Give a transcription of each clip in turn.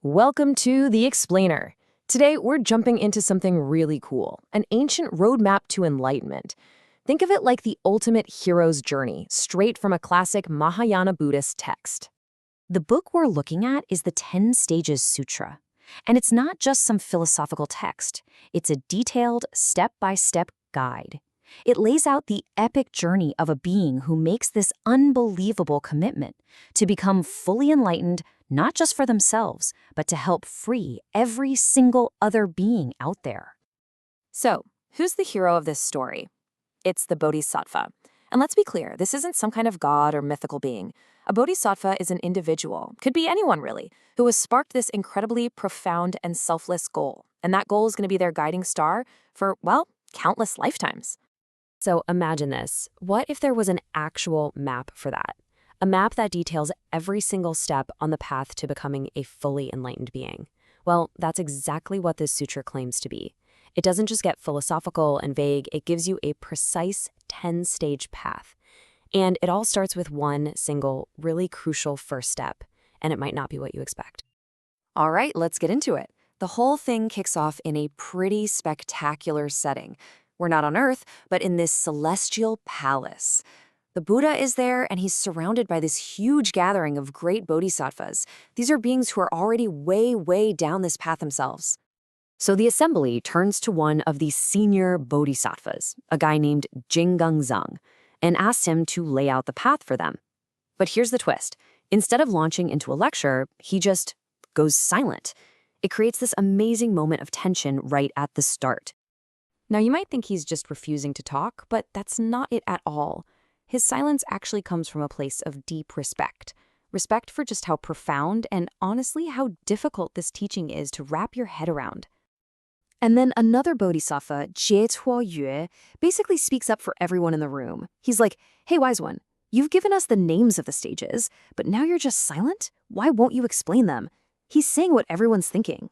Welcome to The Explainer. Today, we're jumping into something really cool, an ancient roadmap to enlightenment. Think of it like the ultimate hero's journey, straight from a classic Mahayana Buddhist text. The book we're looking at is the 10 Stages Sutra. And it's not just some philosophical text. It's a detailed, step-by-step guide. It lays out the epic journey of a being who makes this unbelievable commitment to become fully enlightened, not just for themselves, but to help free every single other being out there. So, who's the hero of this story? It's the bodhisattva. And let's be clear, this isn't some kind of god or mythical being. A bodhisattva is an individual, could be anyone really, who has sparked this incredibly profound and selfless goal. And that goal is going to be their guiding star for, well, countless lifetimes. So imagine this. What if there was an actual map for that? A map that details every single step on the path to becoming a fully enlightened being. Well, that's exactly what this sutra claims to be. It doesn't just get philosophical and vague, it gives you a precise 10-stage path. And it all starts with one single, really crucial first step, and it might not be what you expect. All right, let's get into it. The whole thing kicks off in a pretty spectacular setting. We're not on Earth, but in this celestial palace. The Buddha is there, and he's surrounded by this huge gathering of great bodhisattvas. These are beings who are already way down this path themselves. So the assembly turns to one of the senior bodhisattvas, a guy named Jingangzang, and asks him to lay out the path for them. But here's the twist. Instead of launching into a lecture, he just goes silent. It creates this amazing moment of tension right at the start. Now, you might think he's just refusing to talk, but that's not it at all. His silence actually comes from a place of deep respect. Respect for just how profound and honestly how difficult this teaching is to wrap your head around. And then another bodhisattva, Jie Yue, basically speaks up for everyone in the room. He's like, hey, wise one, you've given us the names of the stages, but now you're just silent? Why won't you explain them? He's saying what everyone's thinking.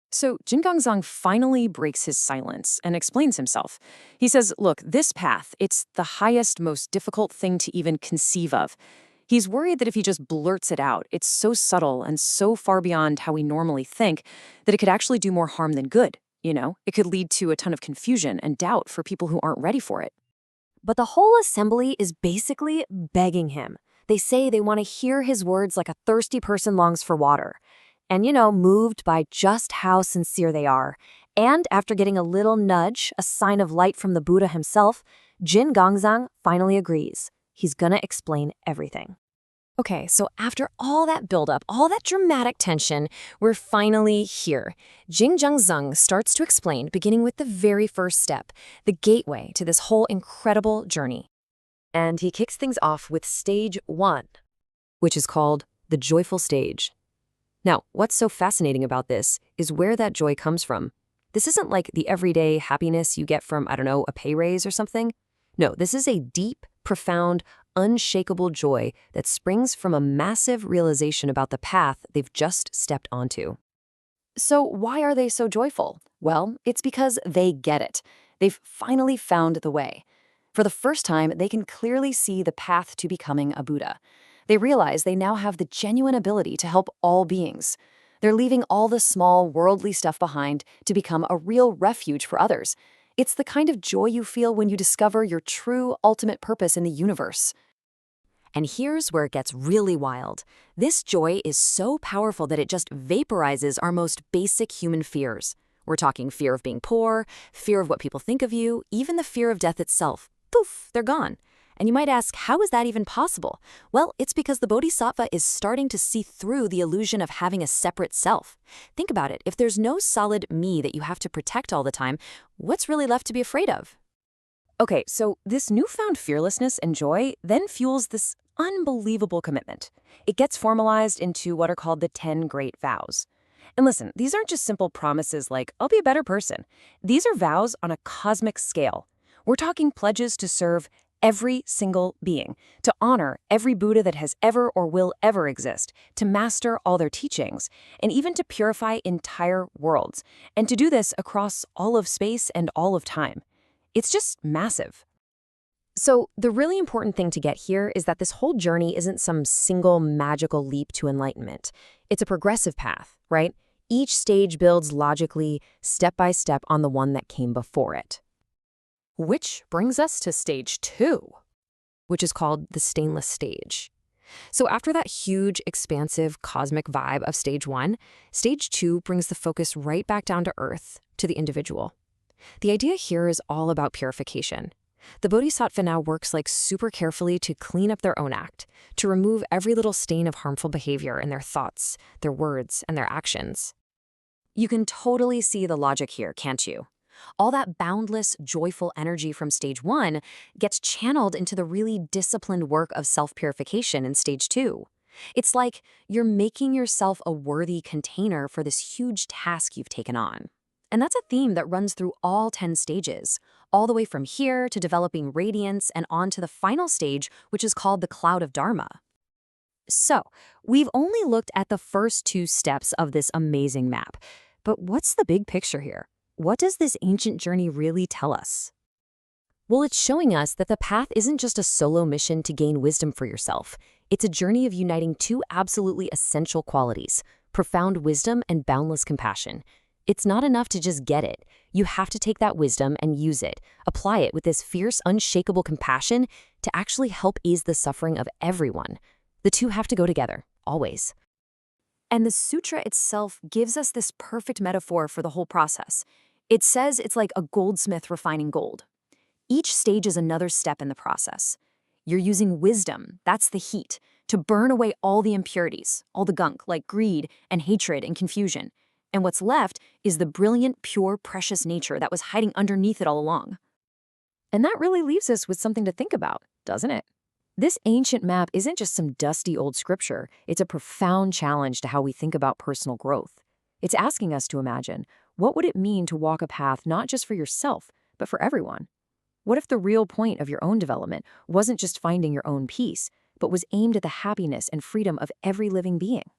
So Jingangzang finally breaks his silence and explains himself. He says, look, this path, it's the highest, most difficult thing to even conceive of. He's worried that if he just blurts it out, it's so subtle and so far beyond how we normally think that it could actually do more harm than good. You know, it could lead to a ton of confusion and doubt for people who aren't ready for it. But the whole assembly is basically begging him. They say they want to hear his words like a thirsty person longs for water. And, moved by just how sincere they are. And after getting a little nudge, a sign of light from the Buddha himself, Jingangzang finally agrees. He's gonna explain everything. Okay, so after all that buildup, all that dramatic tension, we're finally here. Jingangzang starts to explain, beginning with the very first step, the gateway to this whole incredible journey. And he kicks things off with stage 1, which is called the joyful stage. Now, what's so fascinating about this is where that joy comes from. This isn't like the everyday happiness you get from, a pay raise or something. No, this is a deep, profound, unshakable joy that springs from a massive realization about the path they've just stepped onto. So why are they so joyful? Well, it's because they get it. They've finally found the way. For the first time, they can clearly see the path to becoming a Buddha. They realize they now have the genuine ability to help all beings. They're leaving all the small, worldly stuff behind to become a real refuge for others. It's the kind of joy you feel when you discover your true, ultimate purpose in the universe. And here's where it gets really wild. This joy is so powerful that it just vaporizes our most basic human fears. We're talking fear of being poor, fear of what people think of you, even the fear of death itself. Poof, they're gone. And you might ask, how is that even possible? Well, it's because the bodhisattva is starting to see through the illusion of having a separate self. Think about it. If there's no solid me that you have to protect all the time, what's really left to be afraid of? Okay, so this newfound fearlessness and joy then fuels this unbelievable commitment. It gets formalized into what are called the 10 great vows. And listen, these aren't just simple promises like, I'll be a better person. These are vows on a cosmic scale. We're talking pledges to serve every single being, to honor every Buddha that has ever or will ever exist, to master all their teachings, and even to purify entire worlds, and to do this across all of space and all of time. It's just massive. So, the really important thing to get here is that this whole journey isn't some single magical leap to enlightenment. It's a progressive path, right? Each stage builds logically, step by step on the one that came before it, Which brings us to stage 2. which is called the stainless stage. So, after that huge, expansive, cosmic vibe of stage 1, stage 2 brings the focus right back down to earth, to the individual. The idea here is all about purification. The bodhisattva now works super carefully to clean up their own act, to remove every little stain of harmful behavior in their thoughts, their words, and their actions. You can totally see the logic here, can't you? All that boundless, joyful energy from stage 1 gets channeled into the really disciplined work of self-purification in stage 2. It's like you're making yourself a worthy container for this huge task you've taken on. And that's a theme that runs through all 10 stages, all the way from here to developing radiance and on to the final stage, which is called the cloud of Dharma. So, we've only looked at the first 2 steps of this amazing map. But what's the big picture here? What does this ancient journey really tell us? Well, it's showing us that the path isn't just a solo mission to gain wisdom for yourself. It's a journey of uniting 2 absolutely essential qualities: profound wisdom and boundless compassion. It's not enough to just get it. You have to take that wisdom and use it, apply it with this fierce, unshakable compassion to actually help ease the suffering of everyone. The 2 have to go together, always. And the sutra itself gives us this perfect metaphor for the whole process. It says it's like a goldsmith refining gold. Each stage is another step in the process. You're using wisdom, that's the heat, to burn away all the impurities, all the gunk like greed and hatred and confusion. And what's left is the brilliant, pure, precious nature that was hiding underneath it all along. And that really leaves us with something to think about, doesn't it? This ancient map isn't just some dusty old scripture. It's a profound challenge to how we think about personal growth. It's asking us to imagine, what would it mean to walk a path not just for yourself, but for everyone? What if the real point of your own development wasn't just finding your own peace, but was aimed at the happiness and freedom of every living being?